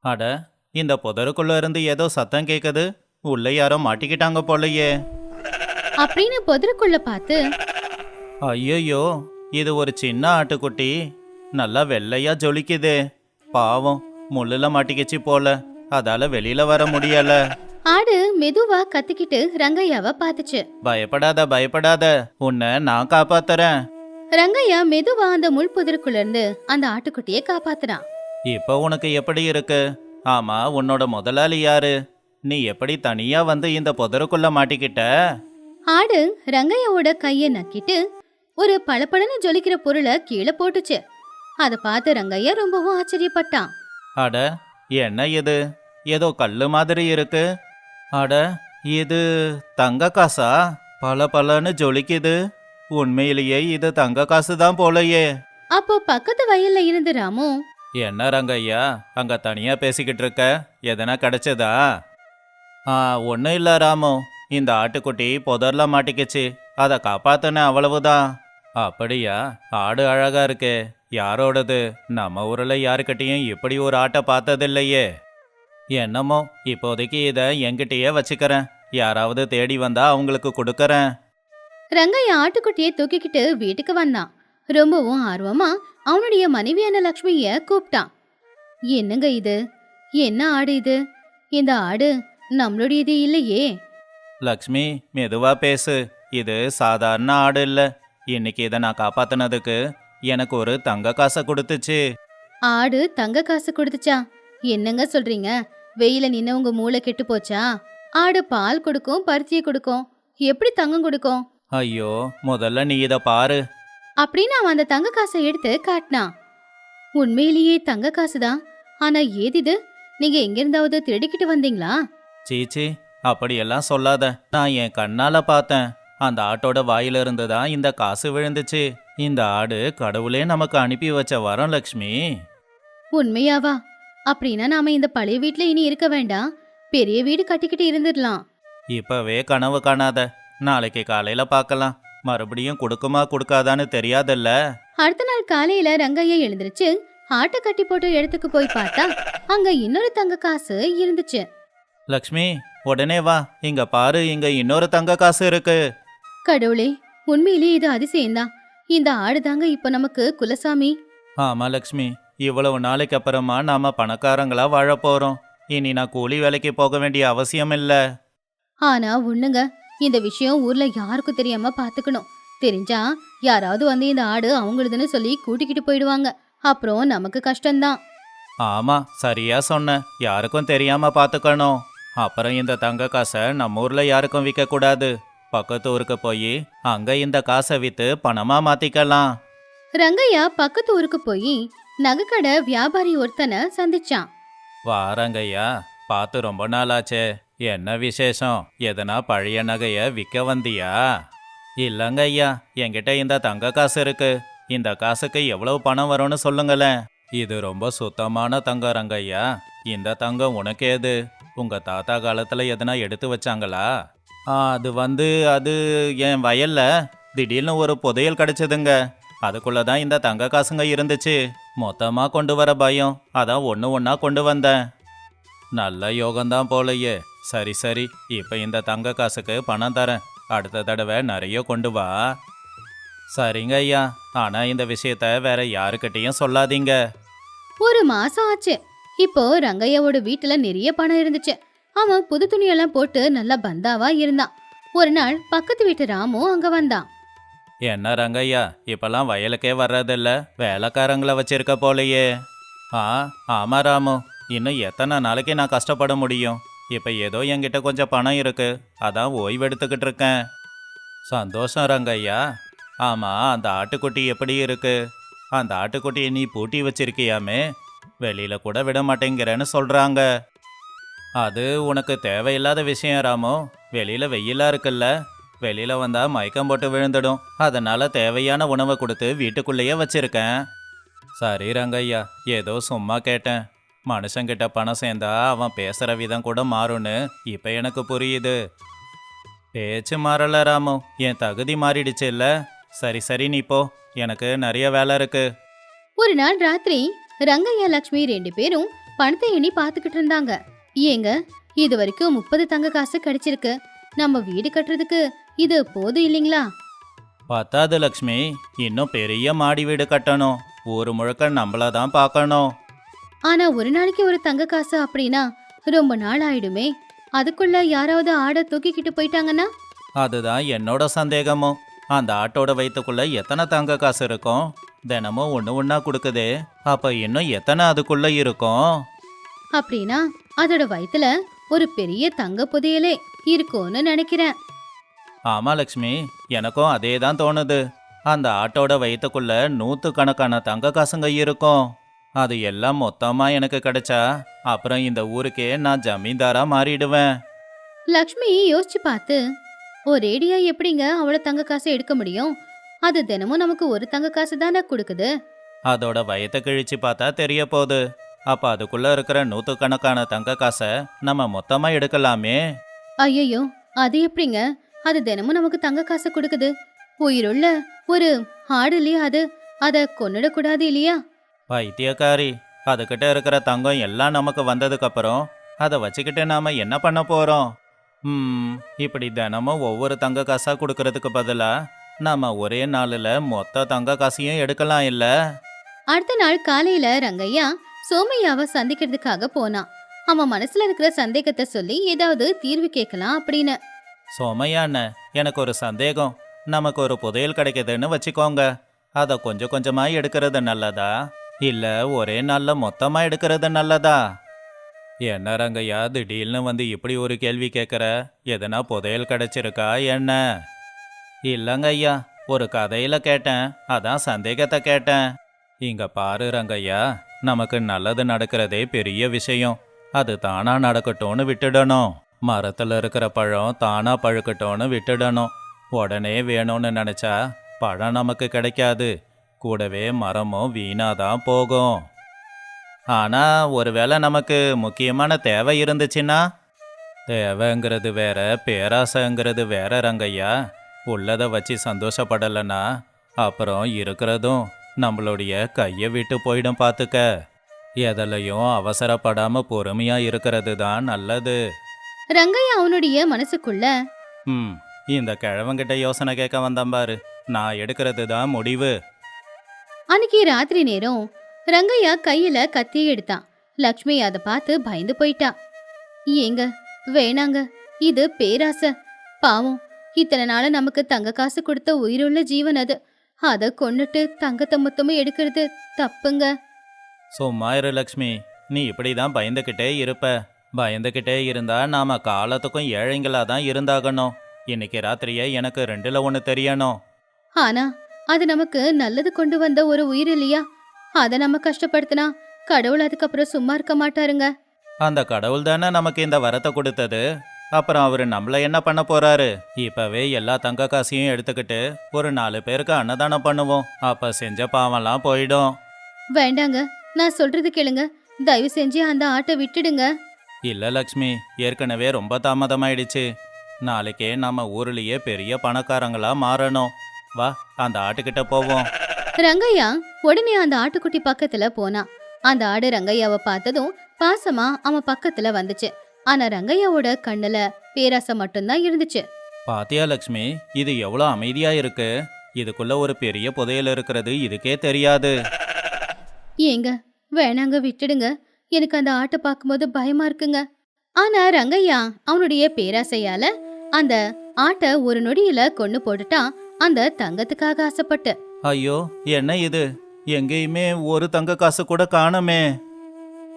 அட, இந்த புதருக்குள்ள இருந்து ஏதோ சத்தம் கேக்குது. உள்ள யாரோ மாட்டிக்கிட்டாங்க போலயே. அப்படின்னு புதருக்குள்ள பார்த்து ஐயோ, இது ஒரு சின்ன ஆட்டுக்குட்டி. நல்லா வெள்ளையா ஜொலிக்குதே. பாவம், முள்ளுல மாட்டிக்கிச்சு போல. அதால வெளியில வர முடியல. ஆடு மெதுவா கத்திக்கிட்டு ரங்கையாவை பார்த்துச்சு. பயப்படாத பயப்படாத, உன்னை நான் காப்பாத்துறேன். ரங்கையா மெதுவா அந்த முள் புதருக்குள்ள இருந்து அந்த ஆட்டுக்குட்டியை காப்பாத்துனான். இப்போ உனக்கு எப்படி இருக்கு? ஆமா, உன்னோட முதலாளி யாரு? நீ எப்படி தனியா வந்து இந்த புதருக்குள்ள மாட்டிக்கிட்ட? ஆடு ரங்கையாவோட கைய நக்கிட்டு ஒரு பளபளன்னு ஜொலிக்கிற பொருளை கீழே போட்டுச்சு. அதை பார்த்து ரங்கையா ரொம்பவும் ஆச்சரியப்பட்டான். அட, என்ன இது? ஏதோ கல்லு மாதிரி இருக்கு. அட, இது தங்க காசா? பளபளன்னு ஜொலிக்குது. உண்மையிலேயே இது தங்க காசு தான் போலயே. அப்போ பக்கத்து வயல்ல இருந்து ராமு, என்ன ரங்கையா, அங்க தனியா பேசிக்கிட்டு இருக்க? எதனா கிடைச்சதா? ஒன்றும் இல்லை ராமு. இந்த ஆட்டுக்குட்டி புதர்ல மாட்டிக்கிச்சு. அதை காப்பாத்தின அவ்வளவுதான். அப்படியா? ஆடு அழகா இருக்கே. யாரோடது? நம்ம ஊர்ல யாருக்கிட்டையும் இப்படி ஒரு ஆட்டை பார்த்ததில்லையே. என்னமோ, இப்போதைக்கு இதை என்கிட்டயே வச்சுக்கிறேன். யாராவது தேடி வந்தா அவங்களுக்கு கொடுக்கறேன். ரங்கையா ஆட்டுக்குட்டியை தூக்கிக்கிட்டு வீட்டுக்கு வந்தான். ரொம்பவும் ஆர்வமா அவனுடைய மனைவியான லக்ஷ்மிய கூப்பிட்டான். என்னங்க இது? என்ன ஆடு இது? இந்த ஆடு நம்மளுடையது இல்லையே. லக்ஷ்மி, மெதுவா பேசு. இது சாதாரண ஆடு இல்ல. இன்னைக்கு இதை நான் காப்பாத்தினதுக்கு எனக்கு ஒரு தங்க காசை கொடுத்துச்சு. ஆடு தங்க காசு கொடுத்துச்சா? என்னங்க சொல்றீங்க? வெயில நின்னு உங்க மூளை கெட்டு போச்சா? ஆடு பால் கொடுக்கும், பருத்தியை கொடுக்கும், எப்படி தங்கம் கொடுக்கும்? ஐயோ, முதல்ல நீ இதை பாரு. அப்படின்னு அவன் அந்த தங்க காசை எடுத்து காட்டினான். உண்மையிலேயே தங்க காசுதான். ஆனா ஏதிது? நீங்க எங்கிருந்தாவது திருடிக்கிட்டு வந்தீங்களா? சீச்சி, அப்படியெல்லாம் சொல்லாத. நான் என் கண்ணால பார்த்தேன். அந்த ஆட்டோட வாயில இருந்து தான் இந்த காசு விழுந்துச்சு. இந்த ஆடு கடவுளே நமக்கு அனுப்பி வச்ச வரம் லக்ஷ்மி. உண்மையாவா? அப்படின்னா நாம இந்த பழைய வீட்ல இனி இருக்க வேண்டாம், பெரிய வீடு கட்டிக்கிட்டு இருந்துடலாம். இப்பவே கனவு காணாத. நாளைக்கு காலையில பார்க்கலாம். மறுபடியும் கொடுக்குமா கொடுக்காதான்னு தெரியாதல்ல. அடுத்த நாள் காலையில ரங்கையா எழுந்திருச்சு ஆட்டை கட்டி போட்ட இடத்துக்கு போய் பார்த்தா அங்க இன்னொரு தங்க காசு இருந்துச்சு. லக்ஷ்மி, உடனே வா. இங்க பாரு, இங்க இன்னொரு தங்க காசு இருக்கு. கடவுளே, உண்மையிலேயே இது அதிசயம்தான். இந்த ஆடுதாங்க இப்ப நமக்கு குலசாமி. ஆமா லக்ஷ்மி, இவ்வளவு நாளைக்கு அப்புறமா நாம பணக்காரங்களா வாழ போறோம். இனி நான் கூலி வேலைக்கு போக வேண்டிய அவசியம் இல்ல. ஆனா ஒண்ணுங்க, இந்த விஷயம் ஊர்ல யாருக்கும் தெரியாம பாத்துக்கணும். தெரிஞ்சா யாராவது வந்து இந்த ஆடு அவங்களுதுன்னு சொல்லி கூட்டிக்கிட்டு போயிடுவாங்க. அப்புறம் நமக்கு கஷ்டம்தான். ஆமா, சரியா சொன்ன. யாருக்கும் தெரியாம பாத்துக்கணும். அப்புறம் இந்த தங்க காசை நம்ம ஊர்ல யாருக்கும் விற்க கூடாது. பக்கத்து ஊருக்கு போய் அங்க இந்த காசை வித்து பணமா மாத்திக்கலாம். ரங்கையா பக்கத்து ஊருக்கு போய் நகைக்கடை வியாபாரி ஒருத்தனை சந்திச்சான். வாரங்கய்யா, பார்த்து ரொம்ப நாளாச்சே. என்ன விசேஷம்? எதனா பழைய நகைய விற்க வந்தியா? இல்லங்க ஐயா, என்கிட்ட இந்த தங்க காசு இருக்கு. இந்த காசுக்கு எவ்வளவு பணம் வரும்னு சொல்லுங்களேன். இது ரொம்ப சுத்தமான தங்கம் ரங்கையா. இந்த தங்கம் உனக்கு ஏது? உங்க தாத்தா காலத்துல எதனா எடுத்து வச்சாங்களா? அது என் வயல்ல திடீர்னு ஒரு புதையல் கிடைச்சதுங்க. அதுக்குள்ளதான் இந்த தங்க காசுங்க இருந்துச்சு. மொத்தமா கொண்டு வர பயம், அதான் ஒன்று ஒன்றா கொண்டு வந்தேன். நல்ல யோகம்தான் போலையே. சரி சரி, இப்போ இந்த தங்க காசுக்கு பணம் தரேன். அடுத்த தடவை நிறைய கொண்டு வா. சரிங்க ஐயா, ஆனா இந்த விஷயத்த வேற யாருக்கிட்டையும் சொல்லாதீங்க. ஒரு மாசம் ஆச்சு. இப்போ ரங்கையாவோட வீட்டுல நிறைய பணம் இருந்துச்சு. அவன் புது துணியெல்லாம் போட்டு நல்லா பந்தாவா இருந்தான். ஒரு நாள் பக்கத்து வீட்டு ராமு அங்க வந்தான். என்ன ரங்கையா, இப்பெல்லாம் வயலுக்கே வர்றதில்ல, வேலைக்காரங்களை வச்சிருக்க போலையே. ஆமா ராமு, இன்னும் எத்தனை நாளைக்கு நான் கஷ்டப்பட முடியும்? இப்போ ஏதோ என்கிட்ட கொஞ்சம் பணம் இருக்கு, அதான் ஓய்வெடுத்துக்கிட்டு இருக்கேன். சந்தோஷம் ரங்கையா. ஆமா, அந்த ஆட்டுக்குட்டி எப்படி இருக்கு? அந்த ஆட்டுக்குட்டியை நீ பூட்டி வச்சிருக்கியாமே, வெளியில கூட விட மாட்டேங்கிறேன்னு சொல்றாங்க. அது உனக்கு தேவையில்லாத விஷயம் ராமு. வெளியில வெயிலா இருக்குல்ல, வெளியில வந்தா மயக்கம் போட்டு விழுந்துடும். அதனால தேவையான உணவை கொடுத்து வீட்டுக்குள்ளேயே வச்சிருக்கேன். சரி ரங்கையா, ஏதோ சும்மா கேட்டேன். மனுஷங்கிட்ட பணம் சேர்ந்தா அவன் பேசுற விதம் கூட மாறும்னு இப்ப எனக்கு புரியுது. பேச்சு மாறல ராமு, என் தகுதி மாறிடுச்சு இல்ல. சரி சரி, நீ போ, எனக்கு நிறைய வேலை இருக்கு. ஒரு நாள் ராத்திரி ரங்கையா லக்ஷ்மி ரெண்டு பேரும் பணத்தை எண்ணி பாத்துக்கிட்டு இருந்தாங்க. ஏங்க, இது வரைக்கும் 30 தங்க காசு கிடைச்சிருக்கு. நம்ம வீடு கட்டுறதுக்கு இது போதும் இல்லைங்களா? பத்தாது லக்ஷ்மி, இன்னும் பெரிய மாடி வீடு கட்டணும். ஊரு முழுக்க நம்மள தான் பார்க்கணும். ஆனா ஒரு நாளைக்கு ஒரு தங்க காசு அப்படின்னா ரொம்ப நாள் ஆயிடுமே. அதுக்குள்ள யாராவது ஆடை தூக்கிக்கிட்டு போயிட்டாங்கன்னா? அதுதான் என்னோட சந்தேகமும். அந்த ஆட்டோட வயிற்றுக்குள்ள எத்தனை தங்க காசு இருக்கும்? தினமும் ஒன்று ஒன்றா கொடுக்குதே, அப்ப இன்னும் எத்தனை அதுக்குள்ள இருக்கும்? அப்படின்னா அதோட வயித்துல ஒரு பெரிய தங்க புதையலே இருக்கும்னு நினைக்கிறேன். ஆமா லக்ஷ்மி, எனக்கும் அதே தான் தோணுது. அந்த ஆட்டோட வயிற்றுக்குள்ள 100கணக்கான தங்க காசுங்க இருக்கும். அது எல்லாம் மொத்தமா எனக்கு கிடைச்சா அப்புறம் இந்த ஊருக்கே நான் ஜமீன்தாரா மாறிடுவேன். லக்ஷ்மி யோசிச்சு பார்த்து, ஒரேடியா எப்படிங்க அவ்வளவு தங்க காசை எடுக்க முடியும்? அது தினமும் நமக்கு ஒரு தங்க காசு தானே கொடுக்குது. அதோட வயத்தை கிழிச்சு பார்த்தா தெரிய போகுது. அப்ப அதுக்குள்ள இருக்கிற 100கணக்கான தங்க காசை நம்ம மொத்தமா எடுக்கலாமே. ஐயோ, அது எப்படிங்க? அது தினமும் நமக்கு தங்க காசை கொடுக்குது. உயிருள்ள ஒரு ஆடு இல்லையா அது? அதை கொன்னுடக்கூடாது இல்லையா? பைத்தியக்காரி, அதுகிட்ட இருக்கிற தங்கம் எல்லாம் நமக்கு வந்ததுக்கு அப்புறம் அதை வச்சுக்கிட்டு நாம என்ன பண்ண போறோம்? இப்படி தினமும் ஒவ்வொரு தங்க காசா கொடுக்கறதுக்கு பதிலா நாம ஒரே நாளில் மொத்த தங்க காசையும் எடுக்கலாம் இல்ல? அடுத்த நாள் காலையில ரங்கையா சோமையாவை சந்திக்கிறதுக்காக போனான். அவன் மனசுல இருக்கிற சந்தேகத்தை சொல்லி ஏதாவது தீர்வு கேட்கலாம் அப்படின்னு. சோமையான, எனக்கு ஒரு சந்தேகம். நமக்கு ஒரு புதையல் கிடைக்குதுன்னு வச்சுக்கோங்க. அதை கொஞ்சம் கொஞ்சமா எடுக்கிறது நல்லதா இல்ல ஒரே நாள்ல மொத்தமா எடுக்கிறது நல்லதா? என்ன ரங்கையா, திடீர்னு வந்து இப்படி ஒரு கேள்வி கேட்குற? எதனா புதையல் கிடைச்சிருக்கா என்ன? இல்லைங்க ஐயா, ஒரு கதையில கேட்டேன், அதான் சந்தேகத்தை கேட்டேன். இங்க பாரு ரங்கையா, நமக்கு நல்லது நடக்கிறதே பெரிய விஷயம். அது தானா நடக்கட்டும்னு விட்டுடணும். மரத்துல இருக்கிற பழம் தானா பழுக்கட்டும்னு விட்டுடணும். உடனே வேணும்னு நினைச்சா பழம் நமக்கு கிடைக்காது, கூடவே மரமும் வீணாதான் போகும். ஆனா ஒருவேளை நமக்கு முக்கியமான தேவை இருந்துச்சுன்னா? தேவைங்கிறது வேற, பேராசைங்கிறது வேற ரங்கையா. உள்ளதை வச்சு சந்தோஷப்படலைன்னா அப்புறம் இருக்கிறதும் நம்மளுடைய கையை விட்டு போயிடும் பார்த்துக்க. எதிலையும் அவசரப்படாம பொறுமையா இருக்கிறது தான் நல்லது. ரங்கையா அவனுடைய மனசுக்குள்ள, இந்த கிழவங்கிட்ட யோசனை கேட்க வந்தேன் பாரு, நான் எடுக்கிறது தான் முடிவு. அன்னைக்கு ராத்திரி நேரம் ரங்கையா கையில கத்தியை எடுத்தான். லக்ஷ்மி அதை பார்த்து பயந்து போயிட்டா. ஏங்க, வேணாங்க, இது பேராசை. பாவம், இத்தனை நாள நமக்கு தங்க காசு கொடுத்த உயிருள்ள ஜீவன் அது. அதை கொன்னுட்டு தங்கத்தை மொத்தமும் எடுக்கிறது தப்புங்க. சும்மா இரு லக்ஷ்மி, நீ இப்படி தான் பயந்துக்கிட்டே இருப்ப. பயந்துக்கிட்டே இருந்தா நாம காலத்துக்கும் ஏழைங்களா தான் இருந்தாகணும். இன்னைக்கு ராத்திரியே எனக்கு 2ல் 1 தெரியணும். ஆனா அது நமக்கு நல்லது கொண்டு வந்த ஒரு உயிர் இல்லையா? அதை நம்ம கஷ்டப்படுத்தினா கடவுள் அதுக்கப்புறம் சும்மா இருக்க மாட்டாருங்க. அந்த கடவுள் தானே நமக்கு இந்த வரத்தை கொடுத்தது. அப்புறம் அவரு நம்மள என்ன பண்ண போறாரு? இப்பவே எல்லா தங்க காசையும் எடுத்துக்கிட்டு ஒரு 4 பேருக்கு அன்னதானம் பண்ணுவோம். அப்ப செஞ்ச பாவம்லாம் போயிடும். வேண்டாங்க, நான் சொல்றது கேளுங்க. தயவு செஞ்சு அந்த ஆட்டை விட்டுடுங்க. இல்ல லக்ஷ்மி, ஏற்கனவே ரொம்ப தாமதமாயிடுச்சு. நாளைக்கே நம்ம ஊர்லயே பெரிய பணக்காரங்களா மாறணும். வா, அந்த ஆட்டுக்கிட்ட போவோம். ரங்கையா உடனே அந்த ஆட்டுக்குட்டி பக்கத்துல போனான். அந்த ஆடு ரங்கையாவை பார்த்ததும் பாசமா அவன் பக்கத்துல வந்துச்சு. ஆனா ரங்கையாவோட கண்ணுல பேராசை மட்டும்தான் இருந்துச்சு. பாத்தியா லக்ஷ்மி, இது எவ்வளோ அமைதியா இருக்கு. இதுக்குள்ள ஒரு பெரிய புதையல் இருக்கிறது இதுக்கே தெரியாது. ஏங்க, வேணாங்க, விட்டுடுங்க. எனக்கு அந்த ஆட்டை பார்க்கும்போது பயமா இருக்குங்க. ஆனா ரங்கையா அவனுடைய பேராசையால அந்த ஆட்டை ஒரு நொடியில கொன்னு போட்டுட்டான், அந்த தங்கத்துக்காக ஆசைப்பட்டு. ஐயோ, என்ன இது? எங்கேயுமே ஒரு தங்க காசு கூட காணுமே.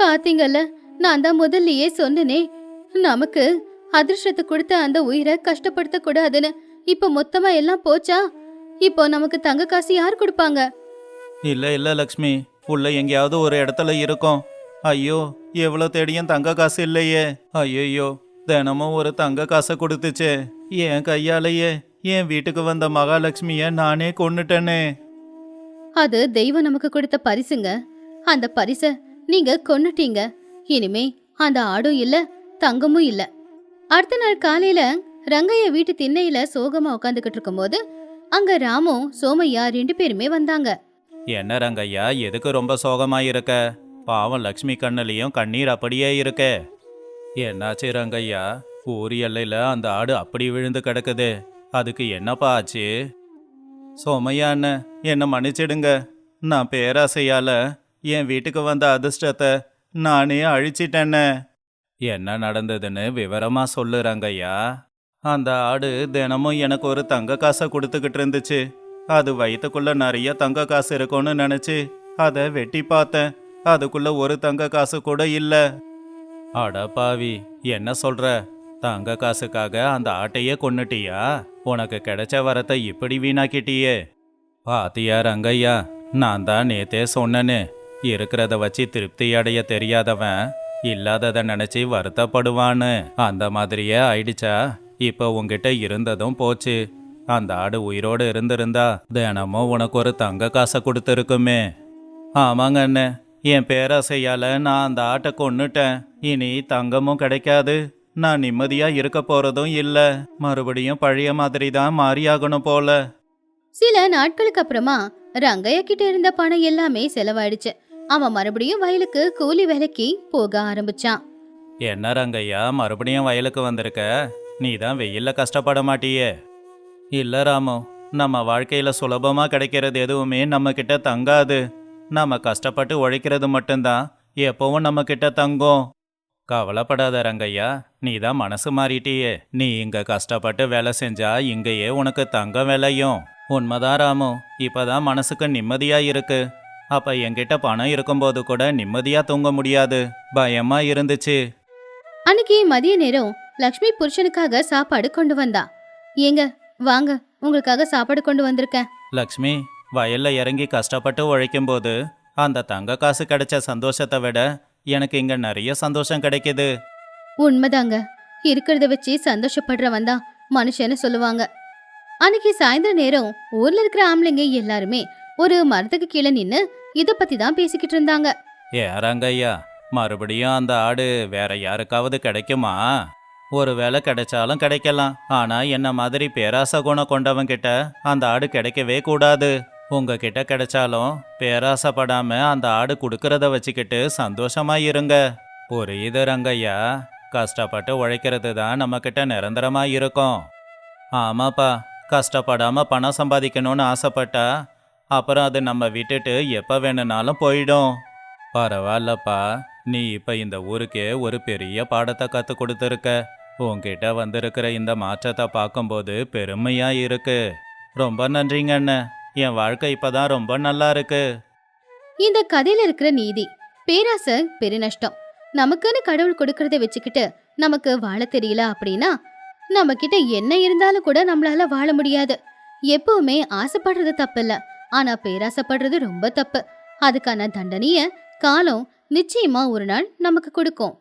பாத்தீங்கல்ல, நான் தான் முதல்லயே சொன்னனே, நமக்கு அதிர்ஷ்டத்தை கொடுத்த அந்த உயிரை கஷ்டப்படுத்த கூடாதுன்னு. இப்ப மொத்தமா எல்லாம் போச்சா? இப்போ நமக்கு தங்க காசு யார் கொடுப்பாங்க? இல்ல இல்ல லக்ஷ்மி, உள்ள எங்கேயாவது ஒரு இடத்துல இருக்கும். ஐயோ, எவ்வளோ தேடியும் தங்க காசு இல்லையே. ஐயோ, தினமும் ஒரு தங்க காசை கொடுத்துச்சே. என் கையாலேயே என் வீட்டுக்கு வந்த மகாலட்சுமிய நானே கொன்னுட்டேனே. அது தெய்வம் நமக்கு கொடுத்த பரிசுங்க. அந்த பரிசை நீங்க கொன்னுட்டீங்க. இனிமே அந்த ஆடும் இல்ல, தங்கமும் இல்ல. அடுத்த நாள் காலையில ரங்கையா வீட்டு திண்ணையில சோகமா உட்காந்துக்கிட்டு இருக்கும்போது அங்க ராமும் சோமையா 2 பேருமே வந்தாங்க. என்ன ரங்கையா, எதுக்கு ரொம்ப சோகமா இருக்க? பாவம் லக்ஷ்மி கண்ணுலயும் கண்ணீர் அப்படியே இருக்கே. என்னாச்சு ரங்கையா? ஊர் எல்லையில அந்த ஆடு அப்படி விழுந்து கிடக்குது. அதுக்கு என்னப்பா ஆச்சு? சோமையா அண்ணன், என்னை மன்னிச்சிடுங்க. நான் பேராசையால என் வீட்டுக்கு வந்த அதிர்ஷ்டத்தை நானே அழிச்சிட்டேன்னு. என்ன நடந்ததுன்னு விவரமா சொல்லு ரங்கையா. அந்த ஆடு தினமும் எனக்கு ஒரு தங்க காசை கொடுத்துக்கிட்டு இருந்துச்சு. அது வயிற்றுக்குள்ள நிறைய தங்க காசு இருக்கும்னு நினைச்சு அதை வெட்டி பார்த்தேன். அதுக்குள்ள ஒரு தங்க காசு கூட இல்ல. அட பாவி, என்ன சொல்ற? தங்க காசுக்காக அந்த ஆட்டையே கொன்னுட்டியா? உனக்கு கிடைச்ச வரத்தை இப்படி வீணாக்கிட்டியே. பாத்தியா ரங்கையா, நான் தான் நேத்தே சொன்னேன்னு, இருக்கிறத வச்சு திருப்தி அடைய தெரியாதவன் இல்லாததை நினைச்சு வருத்தப்படுவான்னு. அந்த மாதிரியே ஆயிடுச்சா? இப்ப உன்கிட்ட இருந்ததும் போச்சு. அந்த ஆடு உயிரோடு இருந்திருந்தா தினமும் உனக்கு ஒரு தங்க காசை கொடுத்துருக்குமே. ஆமாங்க அண்ணே, என் பேராசையால நான் அந்த ஆட்டை கொன்னுட்டேன். இனி தங்கமும் கிடைக்காது, நான் நிம்மதியா இருக்க போறதும் இல்ல. மறுபடியும் பழைய மாதிரி தான் மாறியாகணும் போல. சில நாட்களுக்கு அப்புறமா ரங்கையா கிட்ட இருந்த பணம் எல்லாமே செலவாயிடுச்சு. அவன் மறுபடியும் வயலுக்கு கூலி வேலைக்கு போக ஆரம்பிச்சான். என்ன ரங்கையா, மறுபடியும் வயலுக்கு வந்திருக்க? நீ தான் வெயில்ல கஷ்டப்பட மாட்டியே. இல்ல ராமு, நம்ம வாழ்க்கையில சுலபமா கிடைக்கிறது எதுவுமே நம்ம கிட்ட தங்காது. நம்ம கஷ்டப்பட்டு உழைக்கிறது மட்டும்தான் எப்பவும் நம்ம கிட்ட தங்கும். கவலைப்படாத ரங்கையா, நீ தான் மனசு மாறிட்டியே. நீ இங்க கஷ்டப்பட்டு வேலை செஞ்சா இங்கேயே உனக்கு தங்கம் விளையும். உண்மைதான் ராமு, இப்பதான் மனசுக்கு நிம்மதியா இருக்கு. அப்ப என்கிட்ட பணம் இருக்கும்போது கூட நிம்மதியா தூங்க முடியாது, பயமா இருந்துச்சு. அன்னைக்கு மதிய நேரம் லக்ஷ்மி புருஷனுக்காக சாப்பாடு கொண்டு வந்தா. ஏங்க வாங்க, உங்களுக்காக சாப்பாடு கொண்டு வந்திருக்கேன். லக்ஷ்மி, வயல்ல இறங்கி கஷ்டப்பட்டு உழைக்கும்போது அந்த தங்க காசு கிடைச்ச சந்தோஷத்தை விட எனக்கு இங்க நிறைய சந்தோஷம் கிடைக்குது. உண்மைதாங்க, இருக்கிறத வச்சு சந்தோஷப்படுறவன் தான் மனுஷன்னு சொல்லுவாங்க. அன்னைக்கு சாயந்தர நேரம் ஊர்ல இருக்கிற ஆம்பளைங்க எல்லாருமே ஒரு மரத்துக்கு கீழே நின்னு இத பத்தி தான் பேசிக்கிட்டு இருந்தாங்க. ரங்கையா, மறுபடியும் அந்த ஆடு வேற யாருக்காவது கிடைக்குமா? ஒருவேளை கிடைச்சாலும் கிடைக்கலாம். ஆனா என்ன மாதிரி பேராசை குணம் கொண்டவன் கிட்ட அந்த ஆடு கிடைக்கவே கூடாது. உங்ககிட்ட கிடைச்சாலும் பேராசைப்படாம அந்த ஆடு கொடுக்கறத வச்சுக்கிட்டு சந்தோஷமா இருங்க. புரியுது ரங்கையா, கஷ்டப்பட்டு உழைக்கிறது தான் நம்ம கிட்ட நிரந்தரமா இருக்கும். ஆமாப்பா, கஷ்டப்படாம பணம் சம்பாதிக்கணும்னு ஆசைப்பட்டா அப்புறம் அது நம்ம விட்டுட்டு எப்ப வேணும்னாலும் போயிடும். பரவாயில்லப்பா, நீ இப்ப இந்த ஊருக்கே ஒரு பெரிய பாடத்தை கத்து கொடுத்துருக்க. உன்கிட்ட வந்திருக்கிற இந்த மாற்றத்தை பார்க்கும்போது பெருமையா இருக்கு. ரொம்ப நன்றிங்க அண்ணன், என் வாழ்க்கை இப்பதான் ரொம்ப நல்லா இருக்கு. இந்த கதையில இருக்கிற நீதி, பேராசை பெருநஷ்டம். நமக்குன்னு கடவுள் கொடுக்கறத வச்சுக்கிட்டு நமக்கு வாழ தெரியல அப்படின்னா நம்ம கிட்ட என்ன இருந்தாலும் கூட நம்மளால வாழ முடியாது. எப்பவுமே ஆசைப்படுறது தப்பில்ல, ஆனா பேராசைப்படுறது ரொம்ப தப்பு. அதுக்கான தண்டனைய காலம் நிச்சயமா ஒரு நாள் நமக்கு கொடுக்கும்.